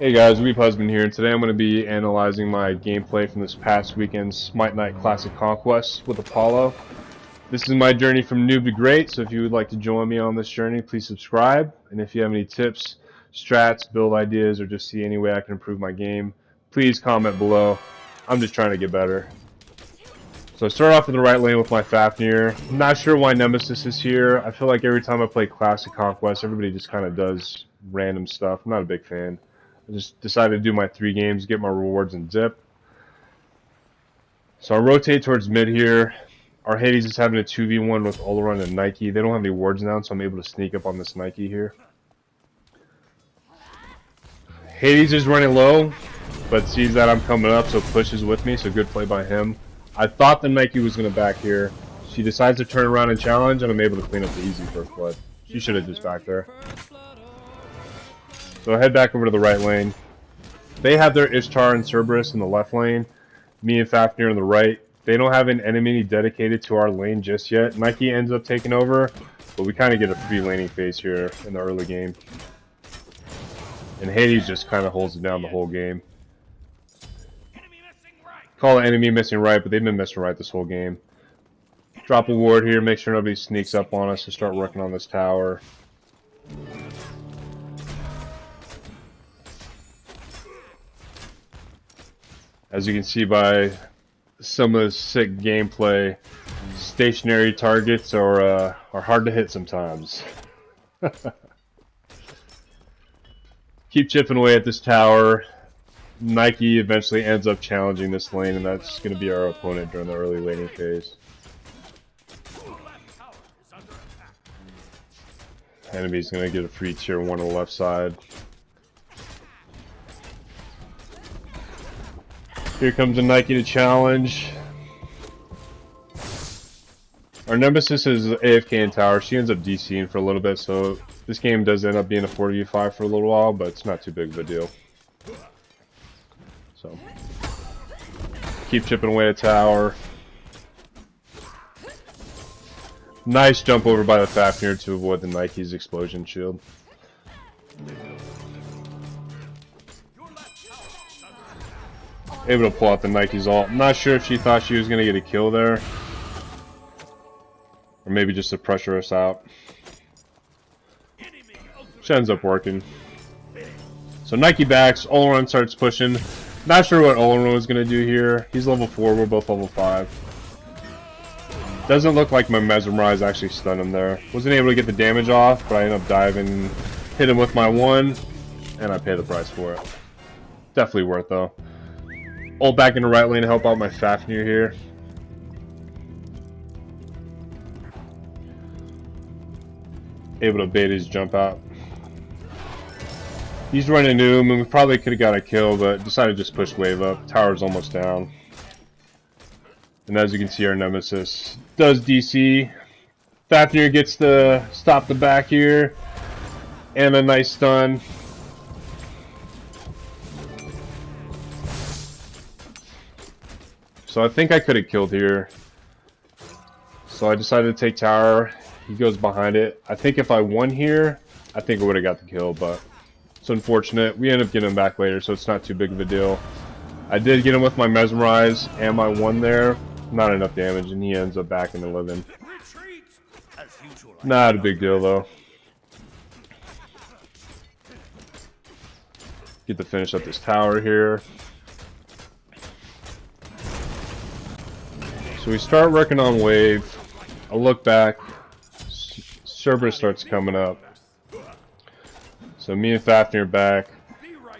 Hey guys, Weep Husband here, and today I'm going to be analyzing my gameplay from this past weekend's Smite Night Classic Conquest with Apollo. This is my journey from noob to great, so if you would like to join me on this journey, please subscribe. And if you have any tips, strats, build ideas, or just see any way I can improve my game, please comment below. I'm just trying to get better. So I start off in the right lane with my Fafnir. I'm not sure why Nemesis is here. I feel like every time I play Classic Conquest, everybody just kind of does random stuff. I'm not a big fan. I just decided to do my 3 games, get my rewards, and dip. So I rotate towards mid here. Our Hades is having a 2v1 with Olaron and Nike. They don't have any wards now, so I'm able to sneak up on this Nike here. Hades is running low, but sees that I'm coming up, so pushes with me, so good play by him. I thought the Nike was going to back here. She decides to turn around and challenge, and I'm able to clean up the easy first blood. She should have just backed there. So I head back over to the right lane. They have their Ishtar and Cerberus in the left lane. Me and Fafnir in the right. They don't have an enemy dedicated to our lane just yet. Nike ends up taking over, but we kind of get a free laning phase here in the early game. And Hades just kind of holds it down the whole game. Call it enemy missing right, but they've been missing right this whole game. Drop a ward here, make sure nobody sneaks up on us to start working on this tower. As you can see by some of the sick gameplay, stationary targets are hard to hit sometimes. Keep chipping away at this tower. Nike eventually ends up challenging this lane, and that's going to be our opponent during the early laning phase. Enemy's going to get a free tier 1 on the left side. Here comes a Nike to challenge. Our Nemesis is AFK in tower. She ends up DCing for a little bit, so this game does end up being a 4v5 for a little while, but it's not too big of a deal. So, keep chipping away at tower. Nice jump over by the Fafnir to avoid the Nike's explosion shield. Able to pull out the Nike's ult. I'm not sure if she thought she was going to get a kill there. Or maybe just to pressure us out. She ends up working. So Nike backs, Olaron starts pushing. Not sure what Olaron was going to do here. He's level 4, we're both level 5. Doesn't look like my Mesmerize actually stunned him there. Wasn't able to get the damage off, but I ended up diving, hit him with my 1, and I pay the price for it. Definitely worth though. Ult back in the right lane to help out my Fafnir here. Able to bait his jump out. He's running Noom, and we probably could have got a kill, but decided to just push wave up. Tower's almost down. And as you can see, our Nemesis does DC. Fafnir gets to stop the back here. And a nice stun. So I think I could have killed here. So I decided to take tower. He goes behind it. I think if I won here, I think I would have got the kill, but it's unfortunate. We end up getting him back later, so it's not too big of a deal. I did get him with my Mesmerize and my 1 there. Not enough damage, and he ends up back in the living. Not a big deal, though. Get to finish up this tower here. So we start working on wave. I look back. Cerberus starts coming up. So me and Fafnir back.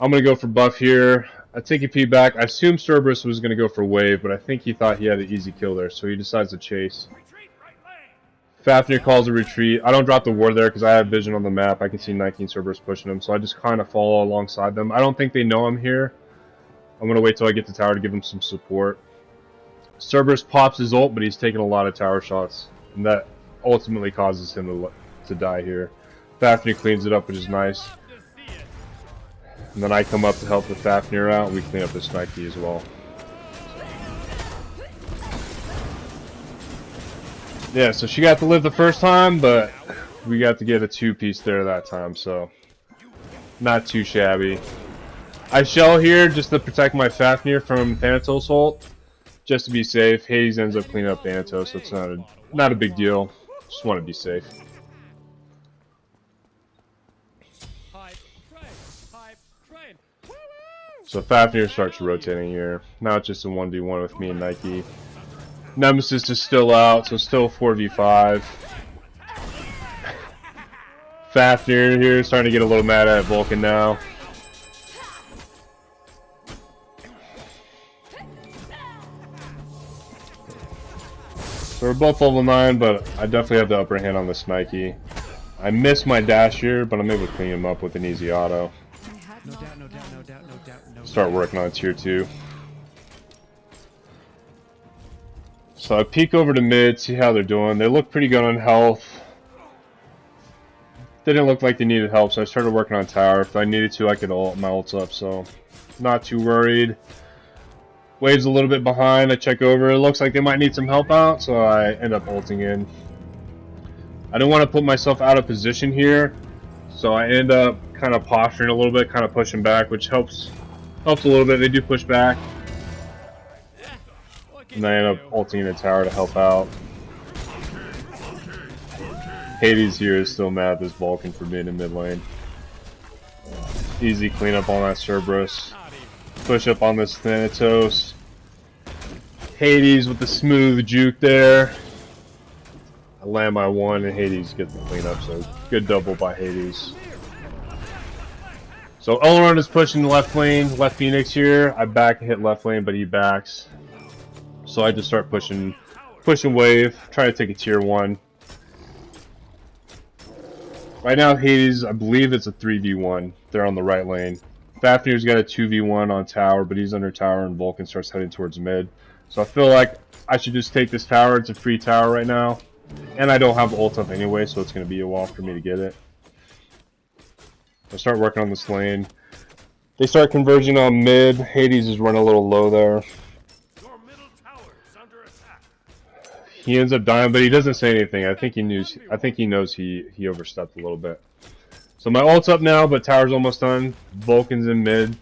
I'm going to go for buff here. I take a peek back. I assumed Cerberus was going to go for wave, but I think he thought he had an easy kill there, so he decides to chase. Fafnir calls a retreat. I don't drop the ward there because I have vision on the map. I can see Nike and Cerberus pushing him, so I just kind of follow alongside them. I don't think they know I'm here. I'm going to wait till I get to tower to give them some support. Cerberus pops his ult, but he's taking a lot of tower shots, and that ultimately causes him to die here. Fafnir cleans it up, which is nice. And then I come up to help the Fafnir out, and we clean up this Nike as well. Yeah, so she got to live the first time, but we got to get a 2-piece there that time, so not too shabby. I shell here just to protect my Fafnir from Thanatos ult, just to be safe. Hades ends up cleaning up Thanatos, so it's not a big deal. Just want to be safe. So Fafnir starts rotating here. Now it's just a 1v1 with me and Nike. Nemesis is still out, so still 4v5. Fafnir here is starting to get a little mad at Vulcan now. So we're both level 9, but I definitely have the upper hand on this Nike. I missed my dash here, but I'm able to clean him up with an easy auto. No doubt, no doubt, no doubt, no doubt, no doubt. Start working on tier 2. So I peek over to mid, see how they're doing. They look pretty good on health. Didn't look like they needed help, so I started working on tower. If I needed to, I could ult my ults up, so not too worried. Wave's a little bit behind. I check over. It looks like they might need some help out, so I end up ulting in. I don't want to put myself out of position here, so I end up kind of posturing a little bit, kind of pushing back, which helps a little bit. They do push back. And I end up ulting in the tower to help out. Hades here is still mad at this Vulcan for being in mid lane. Easy cleanup on that Cerberus. Push up on this Thanatos. Hades with the smooth juke there. I land my one and Hades gets the cleanup, so good double by Hades. So Elrond is pushing the left lane, left Phoenix here. I back and hit left lane, but he backs. So I just start pushing wave, try to take a tier 1. Right now Hades, I believe it's a 3v1. They're on the right lane. Fafnir's got a 2v1 on tower, but he's under tower and Vulcan starts heading towards mid. So I feel like I should just take this tower. It's a free tower right now. And I don't have ult up anyway, so it's going to be a while for me to get it. I start working on this lane. They start converging on mid. Hades is running a little low there. He ends up dying, but he doesn't say anything. I think he knows he overstepped a little bit. So my ult's up now, but tower's almost done. Vulcan's in mid.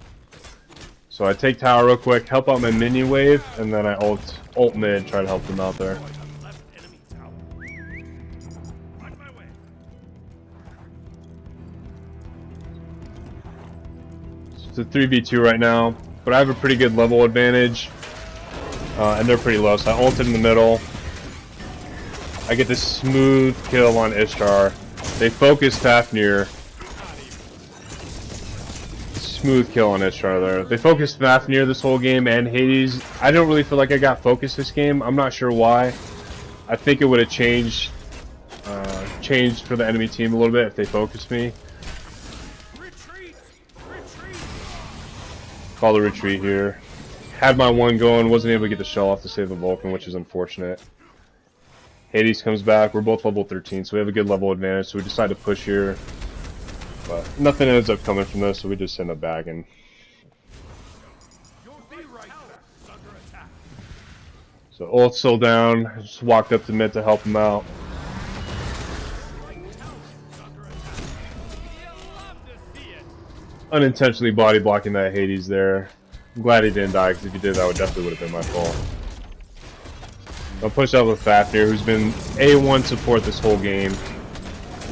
So I take tower real quick, help out my minion wave, and then I ult mid, try to help them out there. It's a 3v2 right now, but I have a pretty good level advantage, and they're pretty low, so I ulted in the middle. I get this smooth kill on Ishtar. They focus Fafnir. Smooth kill on Ishtar there. They focused Fafnir this whole game and Hades. I don't really feel like I got focused this game. I'm not sure why. I think it would have changed for the enemy team a little bit if they focused me. Call the retreat here. Had my one going, wasn't able to get the shell off to save the Vulcan, which is unfortunate. Hades comes back. We're both level 13, so we have a good level advantage, so we decide to push here. But nothing ends up coming from this, so we just end up bagging. So ult's still down. I just walked up to mid to help him out. Unintentionally body blocking that Hades there. I'm glad he didn't die, because if he did, that definitely would have been my fault. I'll push out with Fafnir, who's been A1 support this whole game.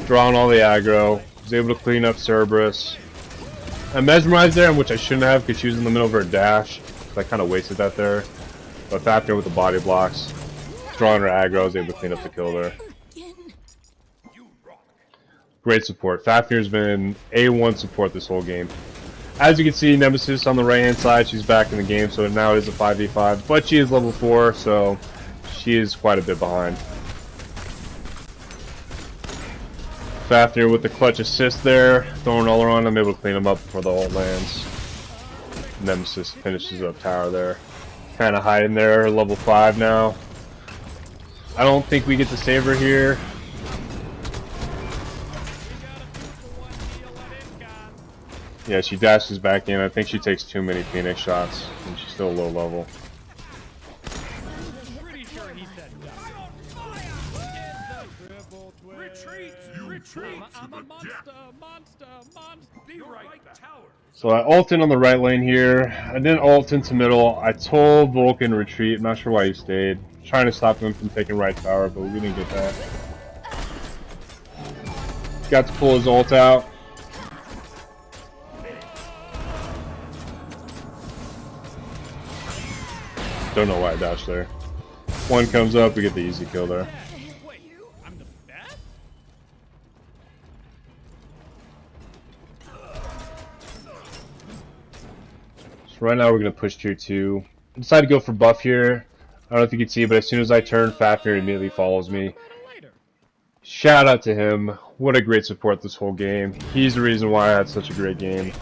Drawing all the aggro. Was able to clean up Cerberus. I mesmerized there, which I shouldn't have because she was in the middle of her dash. So I kind of wasted that there. But Fafnir with the body blocks. Drawing her aggro, I was able to clean up the kill there. Great support. Fafnir's been A1 support this whole game. As you can see, Nemesis on the right hand side, she's back in the game, so now it is a 5v5. But she is level 4, so she is quite a bit behind. Fafnir with the clutch assist there, throwing all around. I'm able to clean him up before the ult lands. Nemesis finishes up tower there. Kind of hiding there, level 5 now. I don't think we get to save her here. Yeah, she dashes back in. I think she takes too many Phoenix shots, and she's still low level. Retreat! Retreat! I'm a monster! Be right back. So I ulted on the right lane here. I didn't ult into middle. I told Vulcan retreat. I'm not sure why he stayed. Trying to stop him from taking right tower, but we didn't get that. Got to pull his ult out. Don't know why I dashed there. One comes up, we get the easy kill there. Wait, I'm the best? So right now we're going to push tier 2. I decided to go for buff here. I don't know if you can see, but as soon as I turn, Fafnir immediately follows me. Shout out to him. What a great support this whole game. He's the reason why I had such a great game.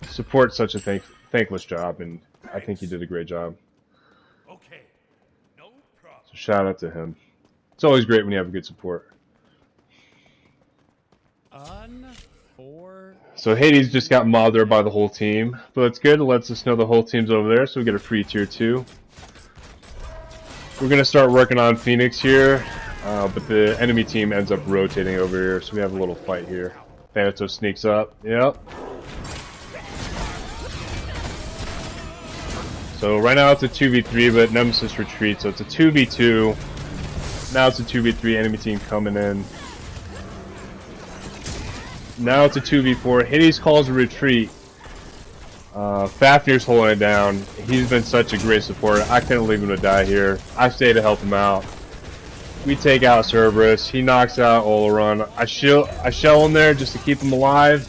Support's such a thankless job, and I think he did a great job. Okay, no problem. So shout out to him. It's always great when you have a good support. So Hades just got mobbed there by the whole team, but it's good. It lets us know the whole team's over there, so we get a free tier 2. We're going to start working on Phoenix here, but the enemy team ends up rotating over here, so we have a little fight here. Thanatos sneaks up. Yep. So right now it's a 2v3, but Nemesis retreats, so it's a 2v2. Now it's a 2v3, enemy team coming in. Now it's a 2v4. Hades calls a retreat. Fafnir's holding it down. He's been such a great supporter. I couldn't leave him to die here. I stay to help him out. We take out Cerberus. He knocks out Oleron. I shell him there just to keep him alive,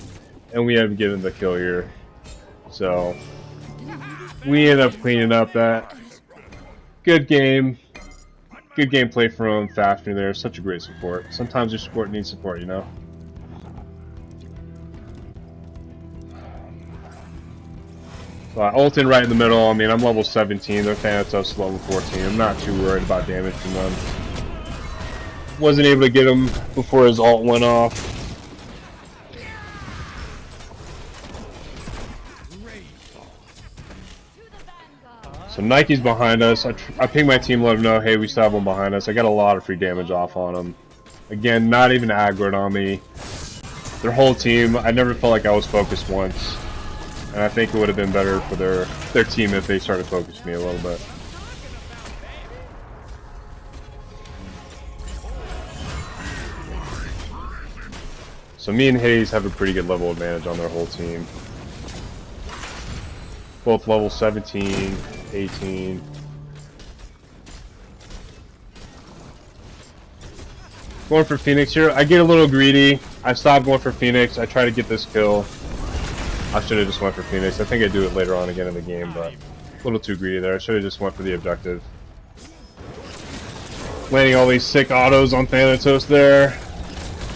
and we end up getting the kill here. So we end up cleaning up that. Good game. Good gameplay from Fafnir there. Such a great support. Sometimes your support needs support, you know? So I ult in right in the middle. I mean, I'm level 17. Their Thanatos level 14. I'm not too worried about damage from them. Wasn't able to get him before his ult went off. So Nike's behind us. I ping my team, let them know, hey, we still have one behind us. I got a lot of free damage off on them. Again, not even aggroed on me. Their whole team, I never felt like I was focused once. And I think it would have been better for their team if they started focusing me a little bit. So me and Hades have a pretty good level advantage on their whole team. Both level 17, 18. Going for Phoenix here. I get a little greedy. I stopped going for Phoenix. I try to get this kill. I should have just went for Phoenix. I think I do it later on again in the game, but a little too greedy there. I should have just went for the objective. Landing all these sick autos on Thanatos there.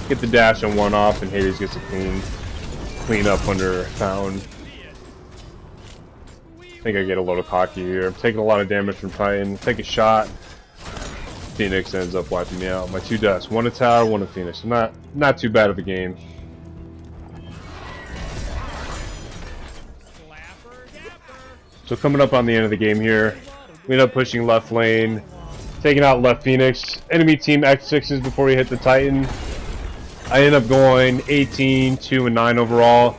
Get the dash and one off, and Hades gets a clean up under Fountain. I think I get a little cocky here. I'm taking a lot of damage from Titan. Take a shot. Phoenix ends up wiping me out. My 2 deaths. One to tower, one to Phoenix. Not too bad of a game. So coming up on the end of the game here, we end up pushing left lane, taking out left Phoenix. Enemy team X6s before we hit the Titan. I end up going 18, 2, and 9 overall.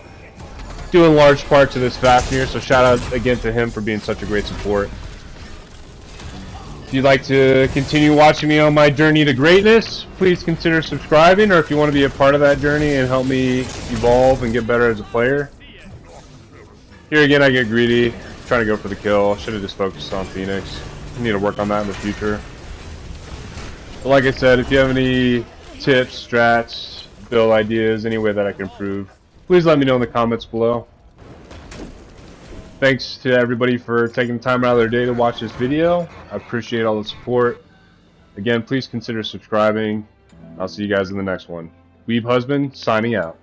Due in large part to this Fafnir, so shout out again to him for being such a great support. If you'd like to continue watching me on my journey to greatness, please consider subscribing, or if you want to be a part of that journey and help me evolve and get better as a player. Here again, I get greedy, trying to go for the kill. Should have just focused on Phoenix. I need to work on that in the future. But like I said, if you have any tips, strats, build ideas, any way that I can improve, please let me know in the comments below. Thanks to everybody for taking the time out of their day to watch this video. I appreciate all the support. Again, please consider subscribing. I'll see you guys in the next one. Weeb Husband, signing out.